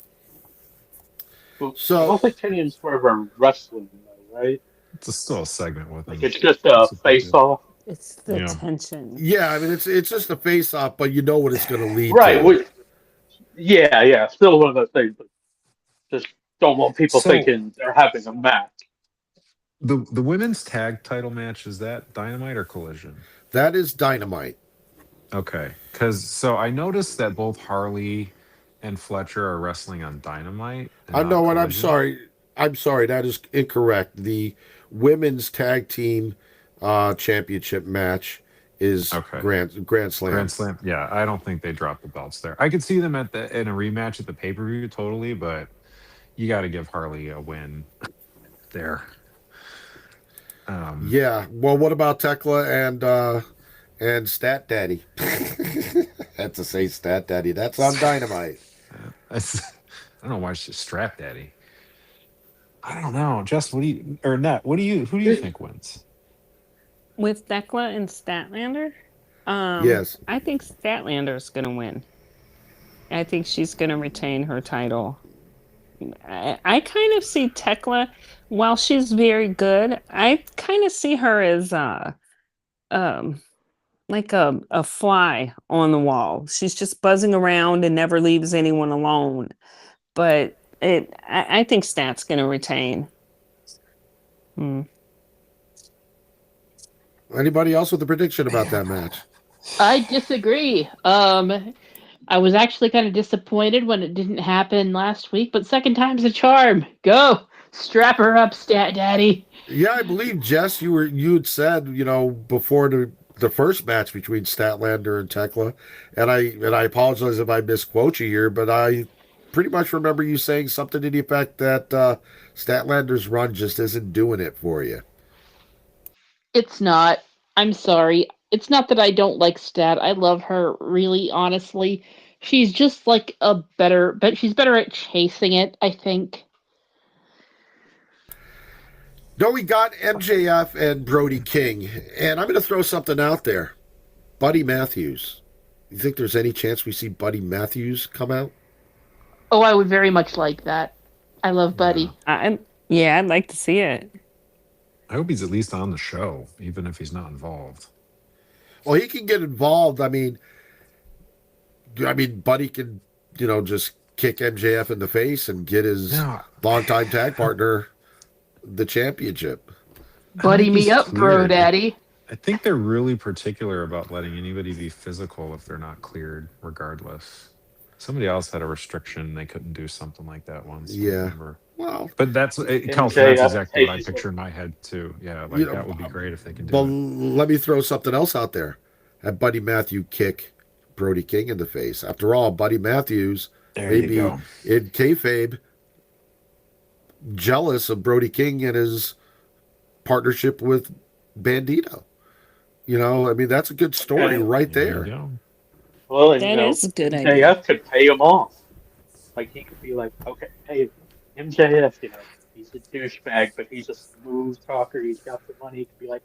Well, So- I don't think Kenny and Swerve are wrestling, though, right? It's still a segment with Like them. it's just a face-off. It's the Yeah. tension. Yeah, I mean it's just a face-off, but you know what it's going to lead Right. to. Yeah. Still one of those things, but just don't want people So- thinking they're having a match. The women's tag title match, is that Dynamite or Collision? That is Dynamite. Okay, because I noticed that both Harley and Fletcher are wrestling on Dynamite. and I not know, and I'm Collision. sorry. I'm sorry. That is incorrect. The women's tag team championship match is Okay. Grand Slam. Grand Slam. Yeah, I don't think they dropped the belts there. I could see them in a rematch at the pay per view totally, but you got to give Harley a win there. Yeah. Well, what about Tekla and Stat Daddy? I had to say Stat Daddy. That's on Dynamite. I don't know why she's Strap Daddy. I don't know. Jess, what do you or Nat? Who do you think wins? With Thekla and Statlander? Yes. I think Statlander's going to win. I think she's going to retain her title. I kind of see Tekla, while she's very good, I kind of see her as like a fly on the wall. She's just buzzing around and never leaves anyone alone. But I think Stat's going to retain. Anybody else with a prediction about that match? I disagree. I was actually kind of disappointed when it didn't happen last week, but second time's a charm. Go strap her up, Stat Daddy. Yeah, I believe Jess, you had said, before the first match between Statlander and Tekla, and I apologize if I misquote you here, but I pretty much remember you saying something to the effect that Statlander's run just isn't doing it for you. It's not. I'm sorry. It's not that I don't like Stat. I love her, really, honestly. She's just like but she's better at chasing it, I think. No, we got MJF and Brody King, and I'm going to throw something out there. Buddy Matthews. You think there's any chance we see Buddy Matthews come out? Oh, I would very much like that. I love Buddy. I'd like to see it. I hope he's at least on the show, even if he's not involved. Well, he can get involved. I mean, Buddy can, just kick MJF in the face and get his longtime tag partner the championship. Buddy me up, bro daddy. I think they're really particular about letting anybody be physical if they're not cleared, regardless. Somebody else had a restriction; they couldn't do something like that once. I Yeah. remember. Well, But that's Kelsey, that's exactly what I picture in my head too. Yeah, that would be great if they could do well, it. let me throw something else out there. Have Buddy Matthews kick Brody King in the face. After all, Buddy Matthews There may you be go. in kayfabe jealous of Brody King and his partnership with Bandito. That's a good story right There you there. go. Well, and, That is a good MJF idea. could pay him off. Like he could be like, okay, hey, MJF, he's a douchebag, but he's a smooth talker. He's got the money. He could be like,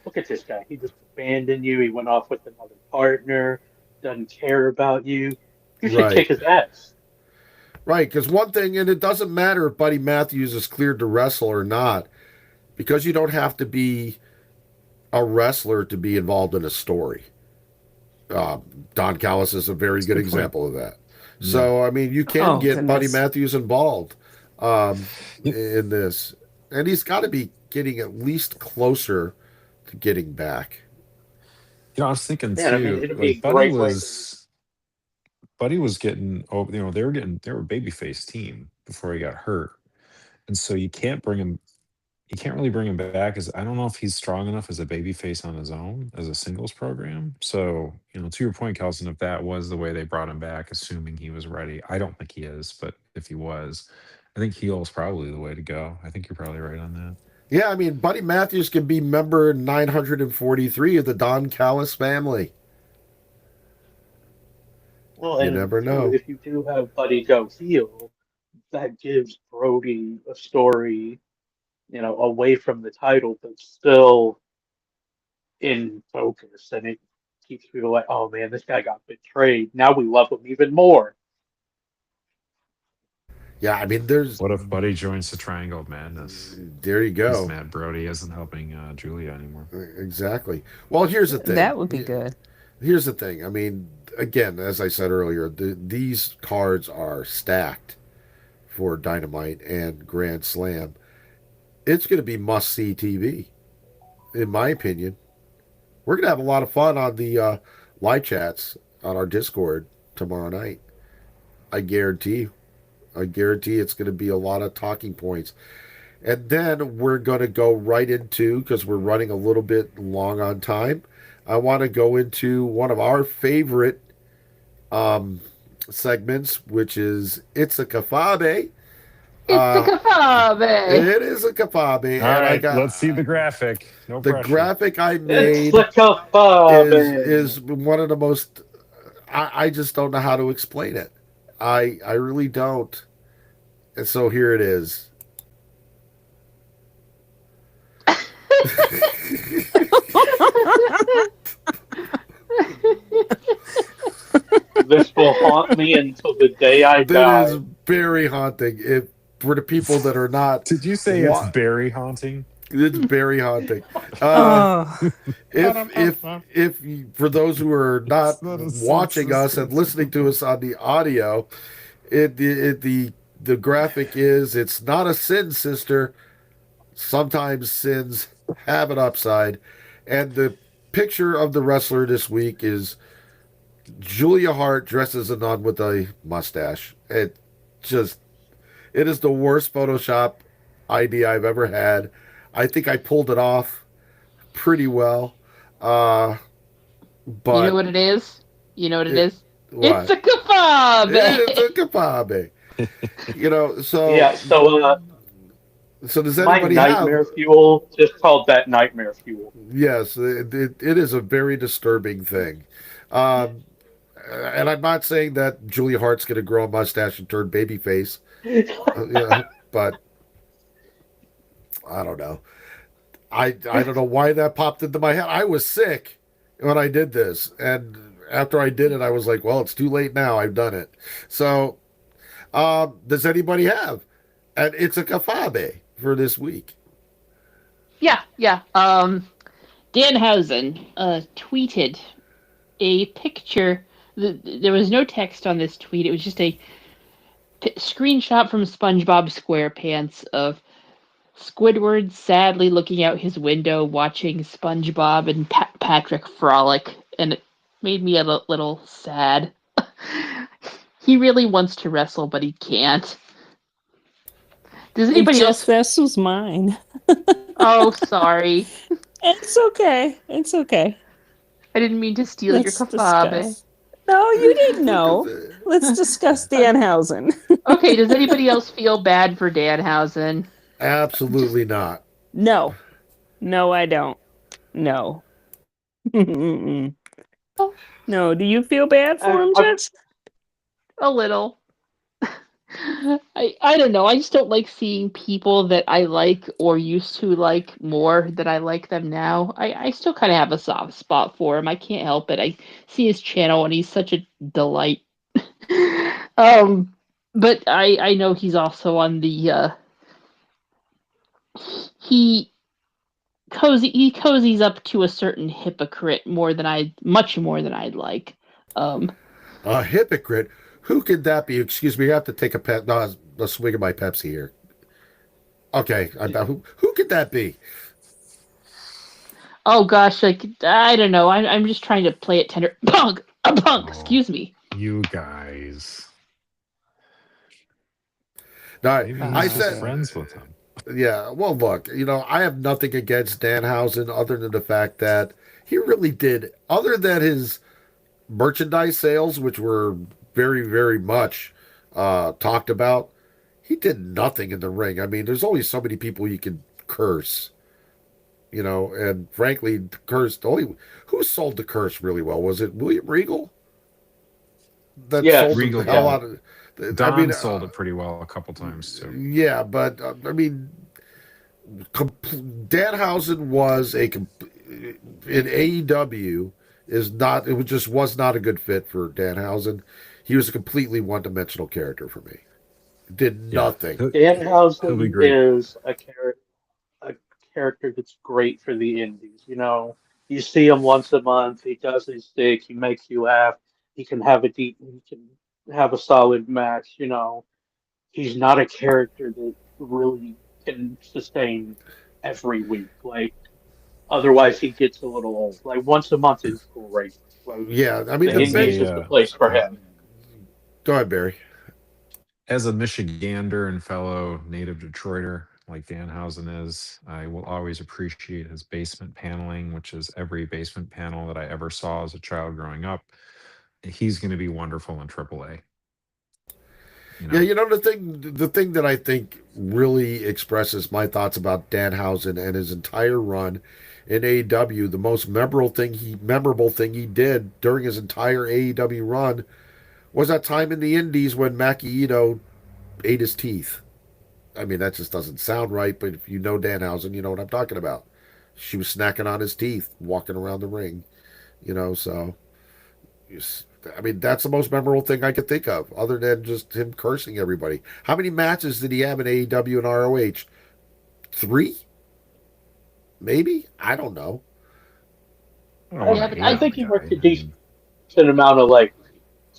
look at this guy. He just abandoned you. He went off with another partner. Doesn't care about you. You should Right. kick his ass. Right, because one thing, and it doesn't matter if Buddy Matthews is cleared to wrestle or not, because you don't have to be a wrestler to be involved in a story. Don Callis is a very That's a good good point. example of that. Yeah. So I mean, you can Oh get Buddy goodness. Matthews involved um, You, in this, and he's got to be getting at least closer to getting back. I was thinking Man, I mean, too, it'd be a like great way to. Buddy was getting, oh, they were a babyface team before he got hurt. And so you can't really bring him back as, I don't know if he's strong enough as a babyface on his own as a singles program. So, to your point, Kelson, if that was the way they brought him back, assuming he was ready, I don't think he is, but if he was, I think heel's probably the way to go. I think you're probably right on that. Yeah, I mean, Buddy Matthews can be member 943 of the Don Callis family. Well, You and never two, know. if you do have Buddy go heel, that gives Brody a story, away from the title, but still in focus, and it keeps people like, oh man, this guy got betrayed. Now we love him even more. Yeah, I mean, there's What if Buddy joins the Triangle of Madness? there you He's go. mad Brody isn't helping Julia anymore. Exactly. Well, here's the thing. That would be good. Here's the thing. I mean, again, as I said earlier, these cards are stacked for Dynamite and Grand Slam. It's going to be must see TV, in my opinion. We're going to have a lot of fun on the live chats on our Discord tomorrow night. I guarantee. I guarantee it's going to be a lot of talking points. And then we're going to go right into, because we're running a little bit long on time, I want to go into one of our favorite um, segments, which is It's a Kafabe. It's a Uh, kafabe. it is a Kafabe. All And I right, got let's see the graphic. No the pressure. graphic I It's made the is Kafabe. one of the most, I just don't know how to explain it. I really don't. And so here it is. This will haunt me until the day I That is die. very haunting. If for the people that are not, Did you say it's what very haunting? it's very haunting. Uh, Oh, if for those who are not It's not a watching us and listening to us on the audio, the graphic is it's not a sin, sister. Sometimes sins have an upside, and the picture of the wrestler this week is Julia Hart dressed as a nun with a mustache. Just it is the worst Photoshop idea I've ever had. I think I pulled it off pretty well. Uh, You know but what it is? You know what it it is? It's what? a kafabe. It's a kapabe. Yeah, So does my anybody have? nightmare fuel just called that nightmare fuel. Yes, it is a very disturbing thing. Um, and I'm not saying that Julia Hart's going to grow a mustache and turn babyface. But I don't know. I don't know why that popped into my head. I was sick when I did this, and after I did it, I was like, "Well, it's too late now. I've done it." So, does anybody have? And it's a kafabe for this week. Yeah. Danhausen tweeted a picture. There was no text on this tweet. It was just a screenshot from SpongeBob SquarePants of Squidward sadly looking out his window watching SpongeBob and Patrick frolic, and it made me a little sad. He really wants to wrestle, but he can't. Does anybody else? this was mine. Oh, sorry. It's okay. It's okay. I didn't mean to steal your Let's kafabe. discuss. No, you didn't know. Let's discuss Danhausen. Okay, does anybody else feel bad for Danhausen? Absolutely not. No. No, I don't. No. Mm-mm. No, do you feel bad for him, Jess? A little. I don't know. I just don't like seeing people that I like or used to like more than I like them now. I still kind of have a soft spot for him. I can't help it. I see his channel and he's such a delight. But I know he's also on the he he cozies up to a certain hypocrite much more than I'd like. Um, A hypocrite? Who could that be? Excuse me, I have to take a swig of my Pepsi here. Okay, who could that be? oh gosh, like I don't know. I'm just trying to play it tender. Punk, a punk. Oh, Excuse me. you guys. No, Maybe I he's just said, friends with him. yeah. Well, look, I have nothing against Danhausen other than the fact that he really did, other than his merchandise sales, which were very, very much talked about. He did nothing in the ring. I mean, there's only so many people you can curse, and frankly, the curse, the only who sold the curse really well was it William Regal that sold Yes, the Regal hell did. yeah, out of. I mean, Don sold it pretty well a couple times too. yeah, but I mean, Danhausen was in AEW is not. It was just was not a good fit for Danhausen. He was a completely one-dimensional character for me. Did Yeah, nothing. he'll be Danhausen great. is a character that's great for the indies. You see him once a month. He does his stick. He makes you laugh. He can have a solid match. He's not a character that really can sustain every week. Like otherwise, he gets a little old. Like once a month is great. Like Yeah, I mean the the As indies big. a is the place for uh, him. Go ahead, Barry. as a Michigander and fellow native Detroiter like Danhausen is, I will always appreciate his basement paneling, which is every basement panel that I ever saw as a child growing up. He's going to be wonderful in AAA. You Yeah, know, the thing that I think really expresses my thoughts about Danhausen and his entire run in AEW, the most memorable thing he did during his entire AEW run was that time in the Indies when Maki Ito ate his teeth. I mean, that just doesn't sound right, but if you know Danhausen, you know what I'm talking about. She was snacking on his teeth, walking around the ring, so I mean, that's the most memorable thing I could think of, other than just him cursing everybody. How many matches did he have in AEW and ROH? Three, maybe. I don't know. I don't I, want Yeah, to but hate I on I the think he worked guy. a I decent mean, amount of like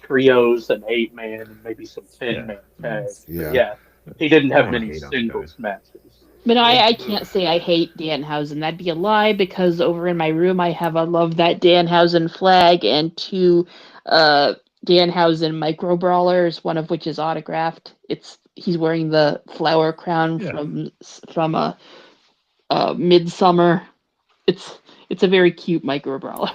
trios and 8-man and maybe some 10-man yeah, tags. But Yeah. yeah, he didn't I don't have want to many hate on the guy. singles matches. But Well, I can't say I hate Danhausen. That'd be a lie because over in my room I have a Love That Danhausen flag and two uh, Danhausen micro brawlers, one of which is autographed. He's wearing the flower crown Yeah. from a Midsummer. It's it's a very cute micro brawler.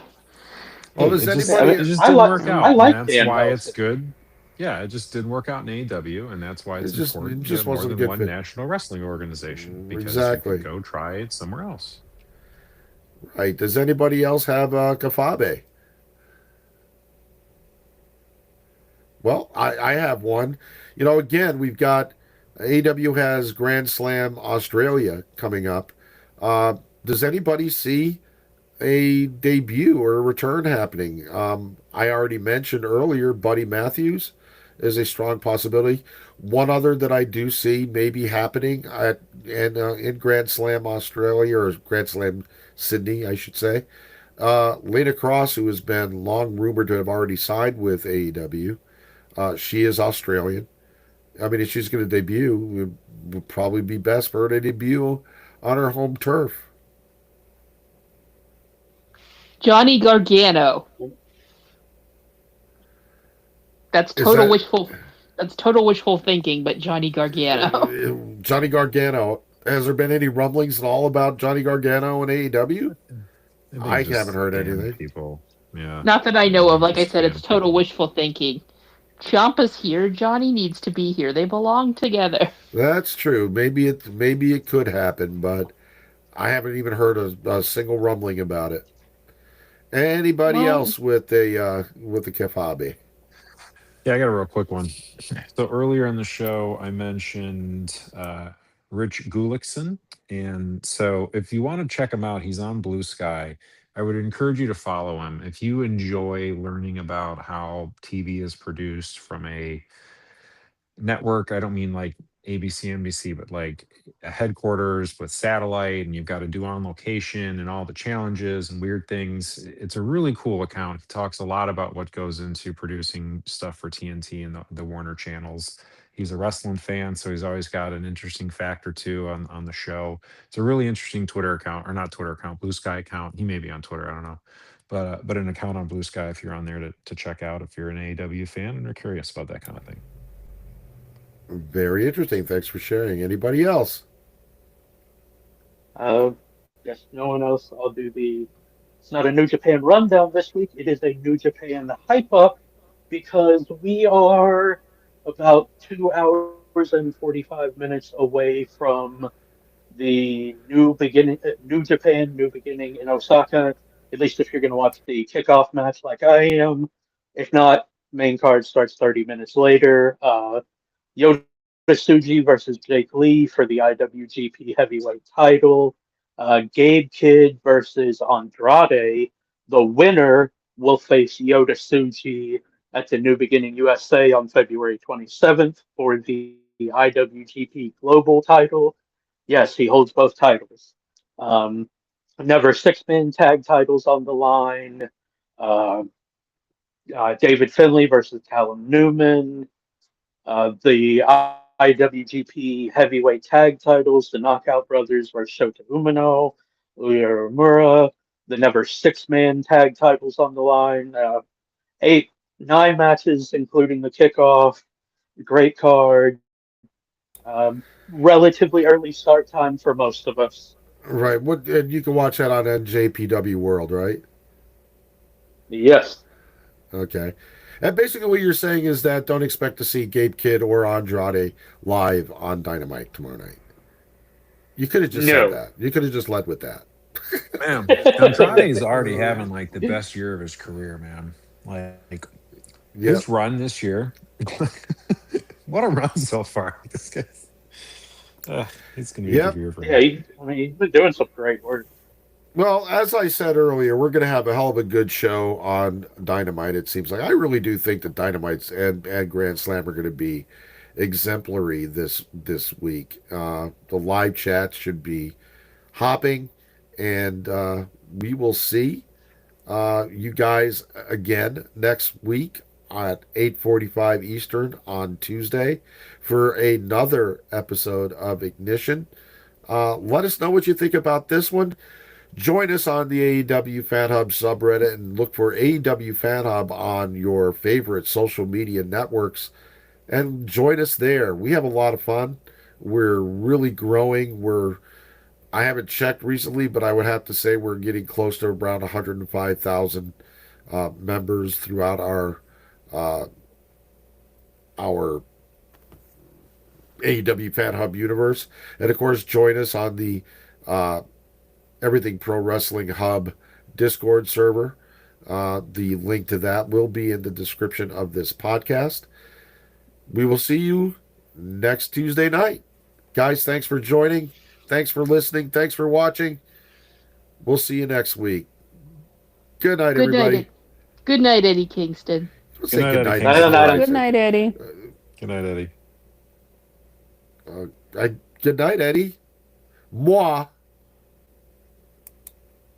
well, Hey, does I anybody? mean, it just I didn't like work I out, and like that's why it's Danhausen. good. Yeah, it just didn't work out in AEW, and that's why It it's just it important to just have more wasn't a than good one fit. national wrestling organization because you can Exactly. go try it somewhere else. Right. Does anybody else have Kafabe? Well, I have one. Again, we've got AW has Grand Slam Australia coming up. Uh, does anybody see a debut or a return happening? I already mentioned earlier, Buddy Matthews is a strong possibility. One other that I do see maybe happening in Grand Slam Australia or Grand Slam Sydney, I should say. Lena Cross, who has been long rumored to have already signed with AEW. She is Australian. I mean, if she's going to debut, it would probably be best for her to debut on her home turf. Johnny Gargano. That's Is total that wishful. That's total wishful thinking, but Johnny Gargano. Johnny Gargano? Has there been any rumblings at all about Johnny Gargano and AEW? I think I haven't just heard scam anything. people. Yeah, Not that I I know think of. he Like I just said, it's scam total people. wishful thinking. Ciampa's here. Johnny needs to be here. They belong together. That's true. Maybe it could happen, but I haven't even heard a single rumbling about it. Anybody Well, else with the Kefabi? Yeah, I got a real quick one. So earlier in the show, I mentioned Rich Gullickson, and so if you want to check him out, he's on Blue Sky. I would encourage you to follow him if you enjoy learning about how TV is produced from a network. I don't mean like ABC, NBC, but like a headquarters with satellite, and you've got to do on location and all the challenges and weird things. It's a really cool account. He talks a lot about what goes into producing stuff for TNT and the Warner channels. He's a wrestling fan, so he's always got an interesting fact or two on the show. It's a really interesting Twitter account, or not Twitter account, Blue Sky account. He may be on Twitter, I don't know. But an account on Blue Sky if you're on there to check out if you're an AEW fan and are curious about that kind of thing. Very interesting. Thanks for sharing. Anybody else? Yes, no one else. I'll do the. It's not a New Japan rundown this week. It is a New Japan hype up because we are about 2 hours and 45 minutes away from the New Japan, New Beginning in Osaka. At least if you're going to watch the kickoff match like I am. If not, main card starts 30 minutes later. Yota Tsuji versus Jake Lee for the IWGP Heavyweight title. Gabe Kidd versus Andrade. The winner will face Yota Tsuji at the New Beginning USA on February 27th for the IWGP Global title. Yes, he holds both titles. Never six-man tag titles on the line. David Finlay versus Callum Newman. The IWGP heavyweight tag titles, the Knockout Brothers versus Shota Umino, Uemura. The never six-man tag titles on the line. 9 matches, including the kickoff. Great card. Relatively early start time for most of us. Right. What? And you can watch that on NJPW World, right? Yes. Okay. And basically, what you're saying is that don't expect to see Gabe Kidd or Andrade live on Dynamite tomorrow night. You could have just said that. You could have just led with that. Man, Andrade's already having like the best year of his career, man. Like his run this year. What a run so far. This guy's it's gonna be a good year for him. Yeah, he's been doing some great work. Well, as I said earlier, we're going to have a hell of a good show on Dynamite. It seems like I really do think that Dynamites and Grand Slam are going to be exemplary this week. The live chat should be hopping, and we will see you guys again next week at 8:45 Eastern on Tuesday for another episode of Ignition. Let us know what you think about this one. Join us on the AEW Fan Hub subreddit and look for AEW Fan Hub on your favorite social media networks and join us there. We have a lot of fun. We're really growing. I haven't checked recently, but I would have to say we're getting close to around 105,000 members throughout our AEW Fan Hub universe. And of course, join us on the Everything Pro Wrestling Hub Discord server. The link to that will be in the description of this podcast. We will see you next Tuesday night. Guys, thanks for joining. Thanks for listening. Thanks for watching. We'll see you next week. Good night, everybody. Good night, Eddie Kingston. Good night, Eddie. Good night, Eddie. Good night, Eddie. Good night, Eddie. Moi.